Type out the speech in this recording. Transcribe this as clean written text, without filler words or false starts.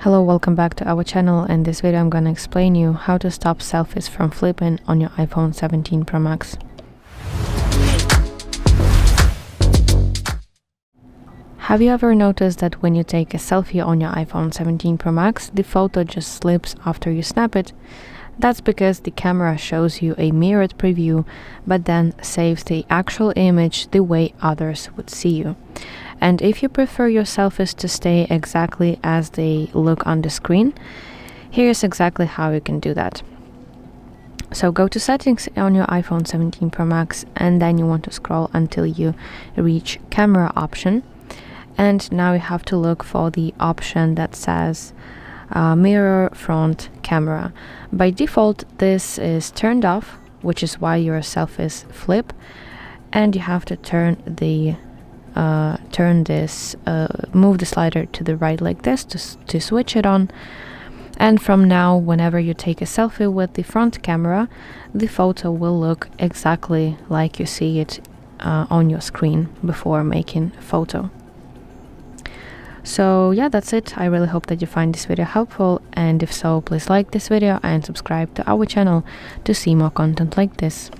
Hello, welcome back to our channel. In this video I'm gonna explain you how to stop selfies from flipping on your iPhone 17 Pro Max. Have you ever noticed that when you take a selfie on your iPhone 17 Pro Max, the photo just slips after you snap it? That's because the camera shows you a mirrored preview, but then saves the actual image the way others would see you. And if you prefer your selfies to stay exactly as they look on the screen, here's exactly how you can do that. So go to settings on your iPhone 17 Pro Max, and then you want to scroll until you reach camera option. And now you have to look for the option that says mirror front camera. By default, this is turned off, which is why your selfies flip, and you have to move the slider to the right like this to switch it on. And from now, whenever you take a selfie with the front camera, the photo will look exactly like you see it on your screen before making a photo. So yeah, that's it. I really hope that you find this video helpful, and if so, please like this video and subscribe to our channel to see more content like this.